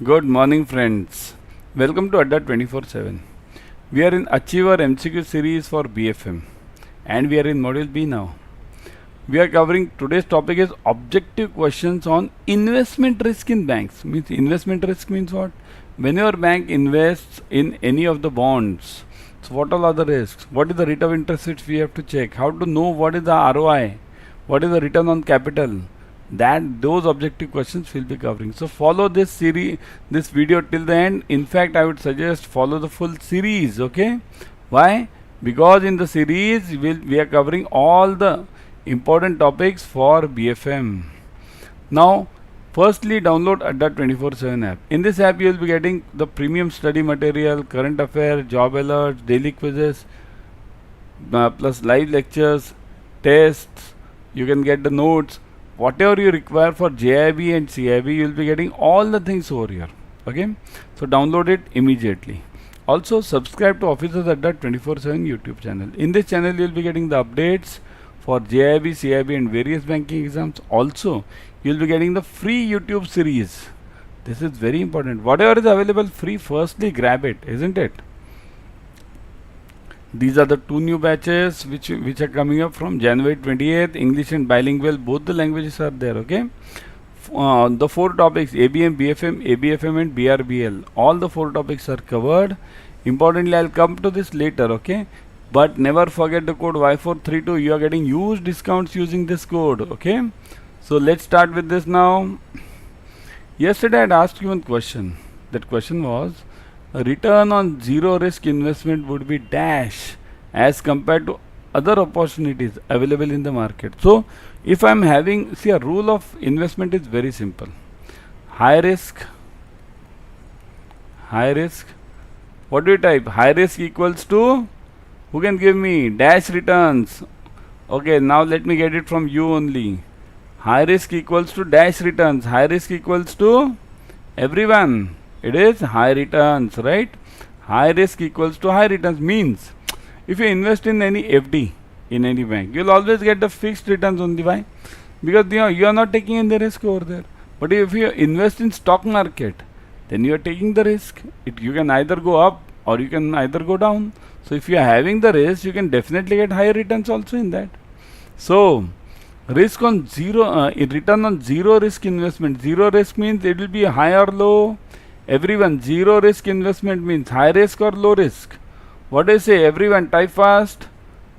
Good morning, friends. Welcome to Adda 24/7. We are in Achiever MCQ series for BFM and we are in Module B now. We are covering today's topic is objective questions on investment risk in banks. Means investment risk means what? When your bank invests in any of the bonds, so what all are the risks? What is the rate of interest which we have to check? How to know what is the ROI? What is the return on capital? Those objective questions we'll be covering. So follow this series, this video till the end. In fact, I would suggest follow the full series. Okay? Why? Because in the series we are covering all the important topics for BFM. Now, firstly, download Adda 24/7 app. In this app, you will be getting the premium study material, current affairs, job alerts, daily quizzes, plus live lectures, tests. You can get the notes. Whatever you require for JAIIB and CAIIB, you will be getting all the things over here. Okay, so download it immediately. Also, subscribe to Officers Adda 24/7 YouTube channel. In this channel, you will be getting the updates for JAIIB, CAIIB, and various banking exams. Also, you will be getting the free YouTube series. This is very important. Whatever is available free, firstly grab it, isn't it? These are the two new batches which are coming up from January 28th. English and bilingual, both the languages are there. Okay, the four topics ABM, BFM, ABFM, and BRBL. All the four topics are covered. Importantly, I'll come to this later. Okay, but never forget the code Y432. You are getting huge discounts using this code. Okay, so let's start with this now. Yesterday, I had asked you one question. That question was, a return on zero risk investment would be dash as compared to other opportunities available in the market. So if I'm having, see, a rule of investment is very simple. High risk. What do you type? High risk equals to, who can give me dash returns? Okay, now let me get it from you only. High risk equals to dash returns. High risk equals to everyone. It is high returns, right? High risk equals to high returns means if you invest in any FD in any bank, you'll always get the fixed returns only. Why? Because you are not taking any risk over there. But if you invest in stock market, then you are taking the risk. You can either go up or you can either go down. So if you are having the risk, you can definitely get higher returns also in that. So risk on zero, return on zero risk investment. Zero risk means it will be high or low. Everyone, zero risk investment means high risk or low risk. What do you say? Everyone, type fast.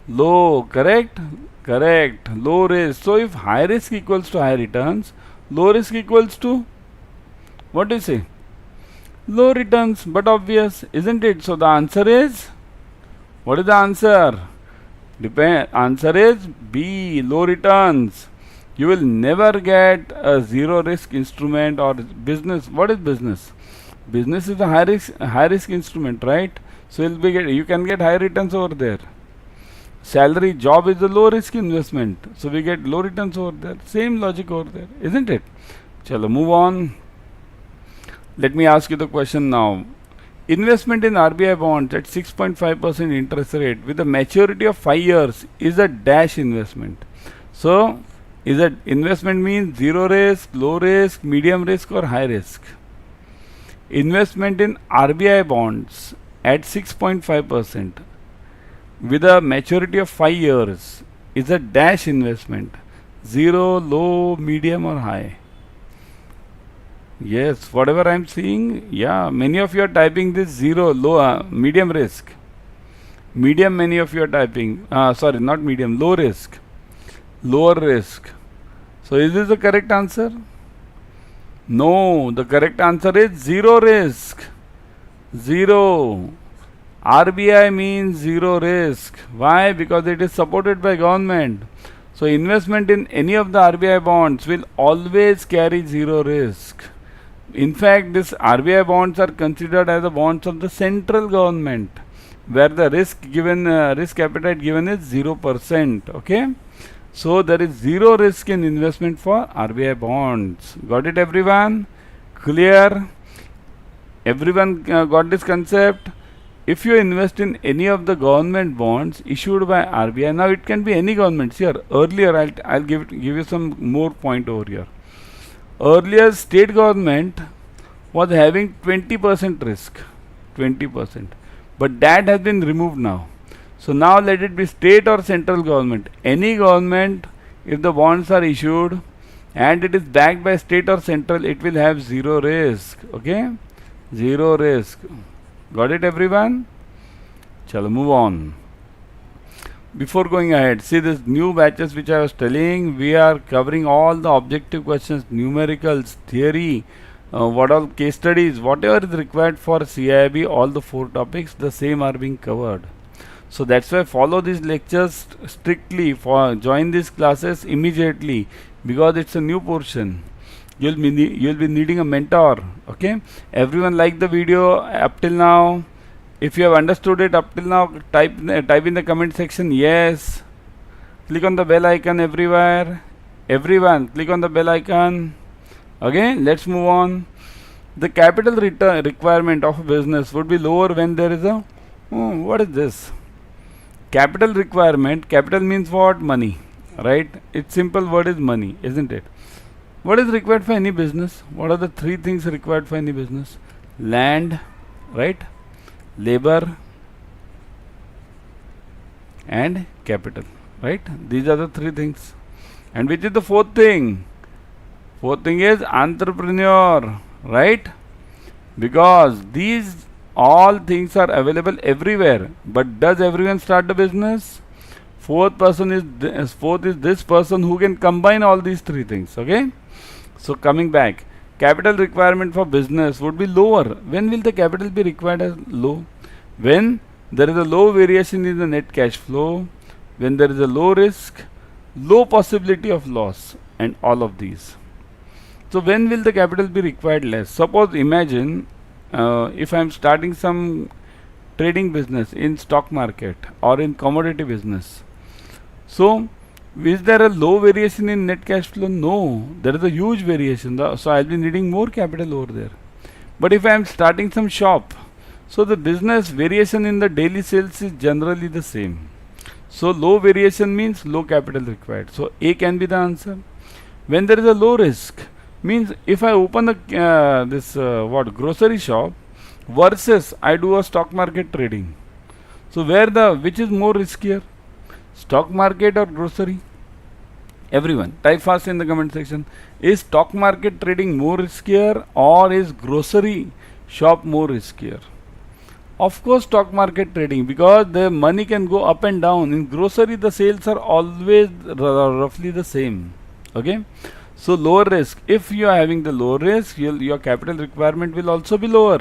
Low, correct? Correct. Low risk. So if high risk equals to high returns, low risk equals to, what do you say? Low returns, but obvious, isn't it? So the answer is, what is the answer? Answer is B, low returns. You will never get a zero risk instrument or business. What is business? Business is a high risk instrument, right? So you can get high returns over there. Salary job is a low risk investment, so we get low returns over there. Same logic over there, isn't it? Chalo, move on. Let me ask you the question now. Investment in RBI bonds at 6.5% interest rate with a maturity of 5 years is a dash investment. So is that investment means zero risk, low risk, medium risk, or high risk? Investment in RBI bonds at 6.5% with a maturity of 5 years is a dash investment. Zero, low, medium, or high? Yes, whatever I'm seeing, yeah, many of you are typing this zero, low, medium risk. Medium, many of you are typing, sorry, not medium, low risk. Lower risk. So is this the correct answer? No, the correct answer is zero risk. Zero. RBI means zero risk. Why? Because it is supported by government. So investment in any of the RBI bonds will always carry zero risk. In fact, these RBI bonds are considered as the bonds of the central government, where the risk appetite given is 0%. Okay. So there is zero risk in investment for RBI bonds. Got it, everyone? Clear? Everyone got this concept? If you invest in any of the government bonds issued by RBI, now it can be any government. Here, earlier I'll give you some more point over here. Earlier, state government was having 20% risk. 20%. But that has been removed now. So now let it be state or central government. Any government, if the bonds are issued and it is backed by state or central, it will have zero risk. Okay? Zero risk. Got it, everyone? Chalo, move on. Before going ahead, see this new batches which I was telling, we are covering all the objective questions, numericals, theory, what all case studies, whatever is required for CAIIB, all the 4 topics, the same are being covered. So that's why follow these lectures strictly, for join these classes immediately, because it's a new portion. You'll be needing a mentor. Okay, everyone like the video up till now? If you have understood it up till now, type in the comment section yes. Click on the bell icon everywhere. Everyone, click on the bell icon. Okay, let's move on. The capital requirement of a business would be lower when there is a what is this? Capital requirement. Capital means what? Money, right? Its simple word is money, isn't it? What is required for any business? What are the 3 things required for any business? Land, right? Labor and capital, right? These are the 3 things. And which is the 4th thing? 4th thing is entrepreneur, right? Because these all things are available everywhere. But does everyone start the business? 4th is this person who can combine all these 3 things. Okay? So coming back, capital requirement for business would be lower. When will the capital be required as low? When there is a low variation in the net cash flow, when there is a low risk, low possibility of loss, and all of these. So when will the capital be required less? Suppose imagine if I am starting some trading business in stock market or in commodity business. So is there a low variation in net cash flow? No, there is a huge variation. So I'll be needing more capital over there. But if I am starting some shop, so the business variation in the daily sales is generally the same. So low variation means low capital required. So A can be the answer. When there is a low risk, means if I open a grocery shop versus I do a stock market trading. So which is more riskier? Stock market or grocery? Everyone, type fast in the comment section. Is stock market trading more riskier or is grocery shop more riskier? Of course stock market trading, because the money can go up and down. In grocery the sales are always roughly the same. Okay, so lower risk. If you are having the low risk, your capital requirement will also be lower.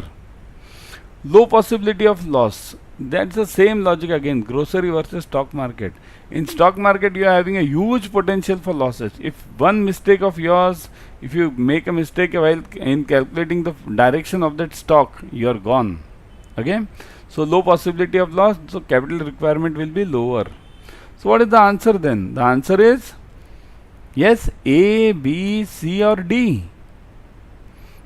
Low possibility of loss. That's the same logic again, grocery versus stock market. In stock market you are having a huge potential for losses. If one mistake of yours, if you make a mistake while in calculating the direction of that stock, you are gone. Okay, so low possibility of loss, so capital requirement will be lower. So what is the answer then? The answer is yes, A, B, C or D.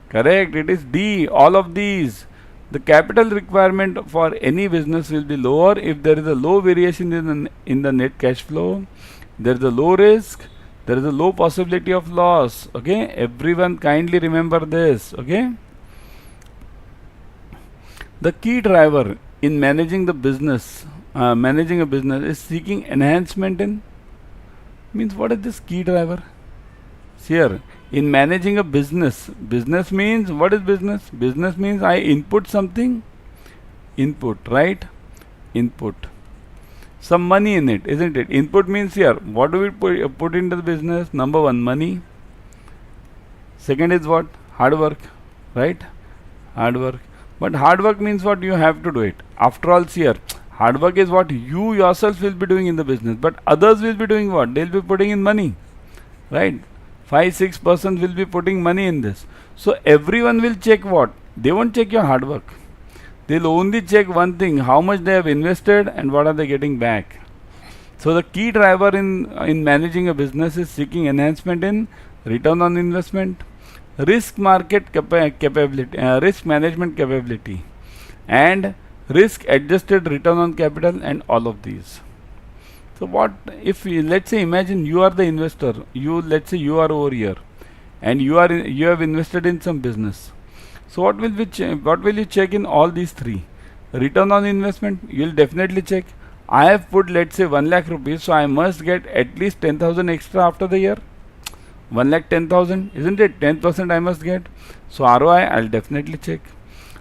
Correct, it is D, all of these. The capital requirement for any business will be lower if there is a low variation in the net cash flow, there is a low risk, there is a low possibility of loss. Okay, everyone kindly remember this. Okay, the key driver in managing the business, managing a business is seeking enhancement in, means what is this key driver? Here, in managing a business, business means, what is business? Business means I input something, input, right? Input some money in it, isn't it? Input means here, what do we put into the business? Number 1, money. Second is what? Hard work, right? Hard work. But hard work means what? You have to do it. After all, here, hard work is what you yourself will be doing in the business, but others will be doing what? They'll be putting in money, right? 5-6 persons will be putting money in this. So everyone will check what? They won't check your hard work. They'll only check one thing, how much they have invested and what are they getting back. So the key driver in managing a business is seeking enhancement in return on investment, risk market capability, risk management capability, and risk adjusted return on capital, and all of these. So what if let's say imagine you are the investor, let's say you are over here and you have invested in some business, So what will you check in all these three? Return on investment, you'll definitely check. I have put, let's say, 1 lakh rupees, so I must get at least 10,000 extra after the year. 1 lakh 10,000, isn't it? 10% I must get. So ROI, I'll definitely check.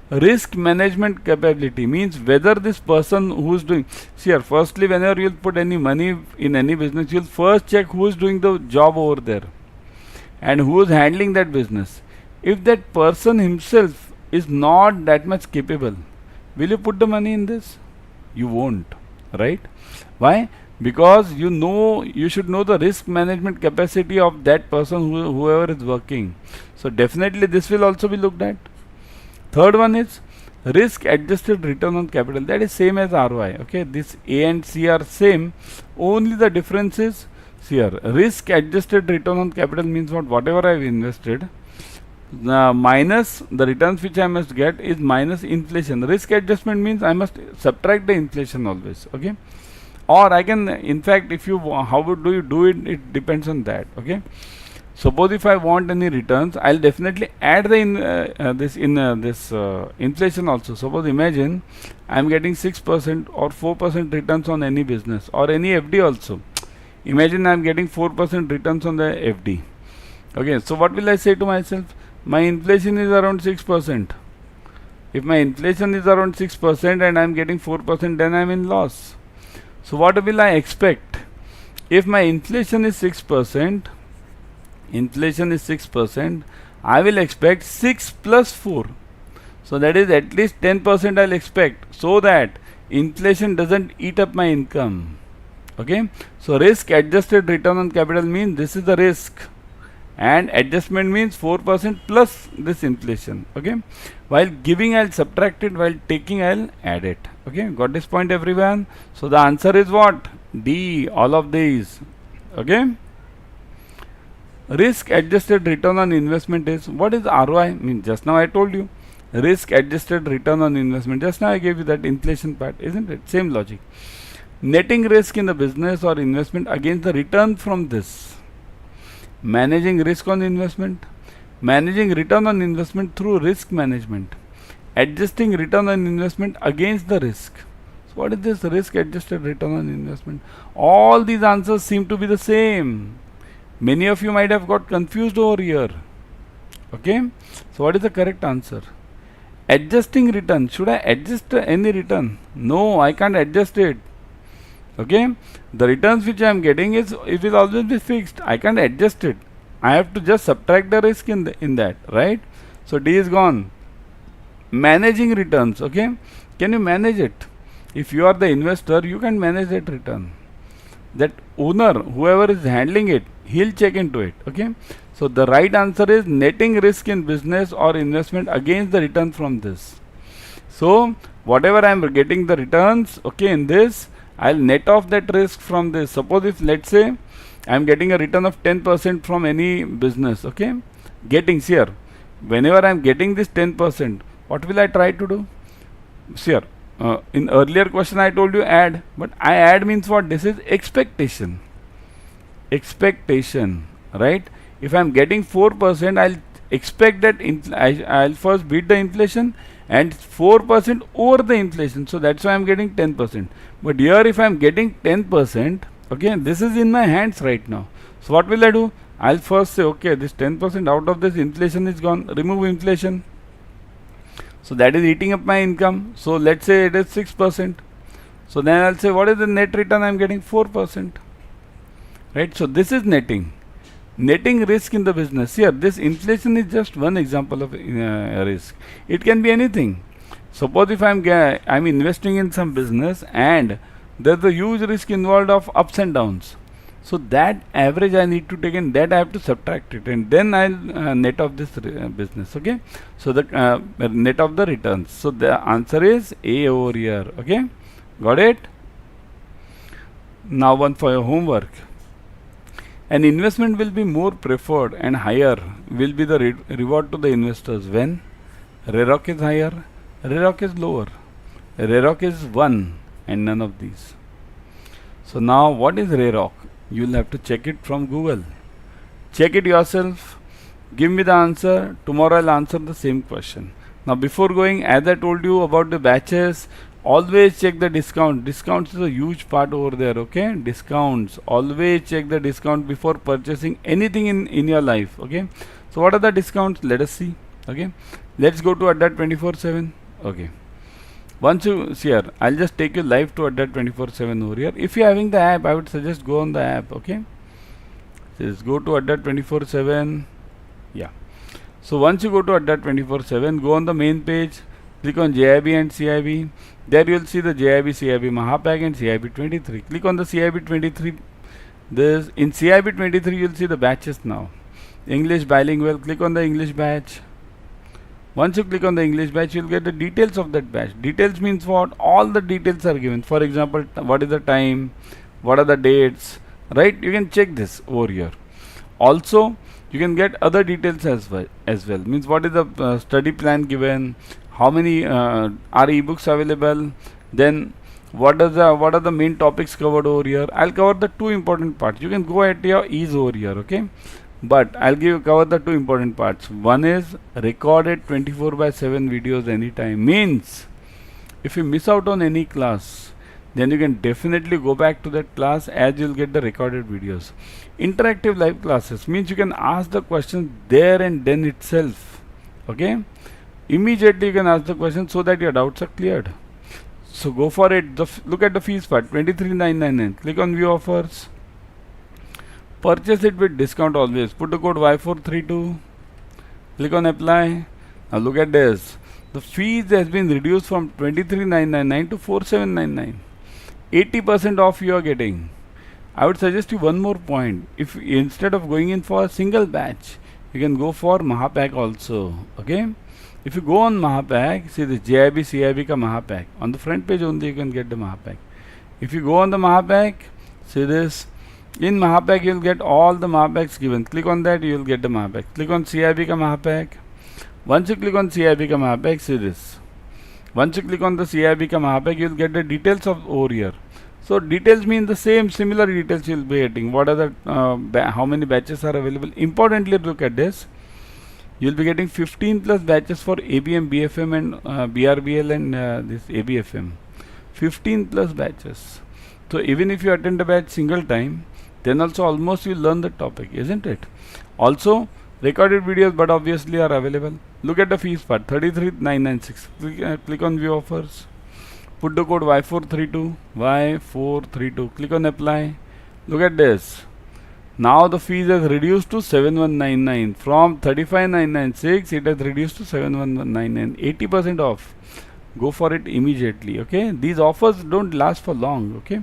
Risk management capability means whether this person who's doing, see here, firstly, whenever you'll put any money in any business, you'll first check who's doing the job over there and who is handling that business. If that person himself is not that much capable, will you put the money in this? You won't, right? Why? Because you should know the risk management capacity of that person, whoever is working. So definitely this will also be looked at. Third one is risk adjusted return on capital. That is same as ROI. Okay, this A and C are same. Only the difference is here. Risk adjusted return on capital means what? Whatever I have invested, minus the returns which I must get is minus inflation. Risk adjustment means I must subtract the inflation always. Okay, or I can, in fact, if you how do you do it? It depends on that. Okay. Suppose if I want any returns, I'll definitely add the inflation also. Suppose imagine I'm getting 6% or 4% returns on any business or any FD also. Imagine I'm getting 4% returns on the FD. Okay, so what will I say to myself? My inflation is around 6%. If my inflation is around 6% and I'm getting 4%, then I'm in loss. So what will I expect? If my inflation is 6%, I will expect 6 plus 4. So that is at least 10% I'll expect, so that inflation doesn't eat up my income. Okay. So risk adjusted return on capital means this is the risk, and adjustment means 4% plus this inflation. Okay. While giving I'll subtract it, while taking I'll add it. Okay. Got this point, everyone? So the answer is what? D, all of these. Okay. Risk adjusted return on investment is, what is ROI? Mean just now I told you risk adjusted return on investment. Just now I gave you that inflation part, isn't it? Same logic. Netting risk in the business or investment against the return from this. Managing risk on investment. Managing return on investment through risk management. Adjusting return on investment against the risk. So what is this risk adjusted return on investment? All these answers seem to be the same. Many of you might have got confused over here. Okay. So what is the correct answer? Adjusting return. Should I adjust any return? No, I can't adjust it. Okay. The returns which I am getting it will always be fixed. I can't adjust it. I have to just subtract the risk in that, right? So D is gone. Managing returns. Okay. Can you manage it? If you are the investor, you can manage that return. That owner, whoever is handling it, he'll check into it. Okay. So the right answer is netting risk in business or investment against the return from this. So whatever I am getting the returns, okay, in this, I'll net off that risk from this. Suppose if, let's say, I am getting a return of 10% from any business. Okay. Here, whenever I am getting this 10%, what will I try to do? Here, in earlier question I told you add, but I add means what? This is expectation. Expectation, right? If I am getting 4%, I'll expect that I'll first beat the inflation and 4% over the inflation. So that's why I'm getting 10%. But here if I'm getting 10%, okay, this is in my hands right now. So what will I do? I'll first say, okay, this 10% out of this inflation is gone. Remove inflation. So that is eating up my income. So let's say it is 6%. So then I'll say, what is the net return I'm getting? 4%. Right? So this is netting. Netting risk in the business. Here, this inflation is just one example of risk. It can be anything. Suppose if I'm investing in some business and there's a huge risk involved of ups and downs. So that average I need to take, and that I have to subtract it, and then I'll net off this business. Okay. So the net of the returns. So the answer is A over here. Okay. Got it? Now one for your homework. An investment will be more preferred and higher will be the reward to the investors when ROI is higher, ROI is lower, ROI is 1 and none of these. So now what is ROI? You will have to check it from Google. Check it yourself. Give me the answer. Tomorrow I'll answer the same question. Now before going, as I told you about the batches, always check the discount. Discounts is a huge part over there, okay? Discounts. Always check the discount before purchasing anything in your life, okay? So what are the discounts? Let us see, okay? Let's go to Adda 24/7, okay? Once you see here, I'll just take you live to Adda 24/7 over here. If you're having the app, I would suggest go on the app, okay? Just go to Adda 24/7. Yeah. So once you go to Adda 24/7, go on the main page, click on JAIIB and CAIIB. There you'll see the JAIIB, CAIIB Mahapack and CAIIB 23. Click on the CAIIB 23. This in CAIIB 23 you'll see the batches now. English bilingual. Click on the English batch. Once you click on the English batch, you'll get the details of that batch. Details means what? All the details are given. For example, what is the time? What are the dates? Right? You can check this over here. Also, you can get other details as well. Means what is the study plan given? How many are ebooks available? Then what are the main topics covered over here? I'll cover the two important parts. You can go at your ease over here, okay? But I'll cover the two important parts. One is recorded 24/7 videos anytime. Means if you miss out on any class, then you can definitely go back to that class as you'll get the recorded videos. Interactive live classes means you can ask the questions there and then itself, okay? Immediately you can ask the question so that your doubts are cleared. So go for it. Look at the fees part, 23,999. Click on view offers. Purchase it with discount always. Put the code Y432. Click on apply. Now look at this. The fees has been reduced from 23,999 to 4,799. 80% off you are getting. I would suggest you one more point. If instead of going in for a single batch, you can go for Mahapack also. Okay. If you go on Mahapack, see the JAIIB, CAIIB ka Mahapack. On the front page only you can get the Mahapack. If you go on the Mahapack, see this. In Mahapack you will get all the Mahapacks given. Click on that, you will get the Mahapack. Click on CAIIB ka Mahapack. Once you click on CAIIB ka Mahapack, see this. Once you click on the CAIIB ka Mahapack, you will get the details of over here. So details mean the same, similar details you will be getting. What are the how many batches are available? Importantly, look at this. You will be getting 15 plus batches for ABM, BFM and BRBL and this ABFM. 15 plus batches. So even if you attend a batch single time, then also almost you learn the topic, isn't it? Also recorded videos, but obviously are available. Look at the fees part, 33,996. Click on view offers. Put the code Y432. Click on apply. Look at this. Now the fees has reduced to 7,199. From 35,996 it has reduced to 7,199. 80% off. Go for it immediately, okay? These offers don't last for long, okay?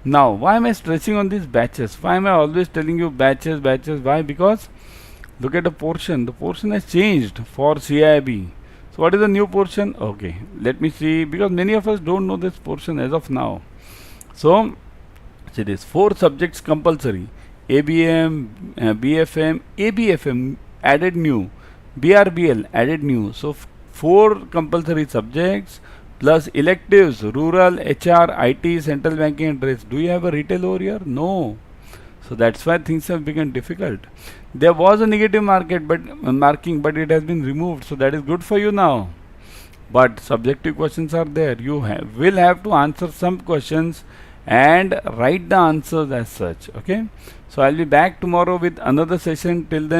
Now, why am I stressing on these batches? Why am I always telling you batches? Why? Because look at the portion. The portion has changed for CAIIB. So what is the new portion? Okay, let me see, because many of us don't know this portion as of now. So, see this, 4 subjects compulsory. ABM, BFM, ABFM added new. BRBL added new. So, 4 compulsory subjects plus electives, rural, HR, IT, central banking and rates. Do you have a retail over here? No. So that's why things have become difficult. There was a negative marking, but it has been removed. So that is good for you now. But subjective questions are there. You will have to answer some questions and write the answers as such. Okay. So I'll be back tomorrow with another session. Till then,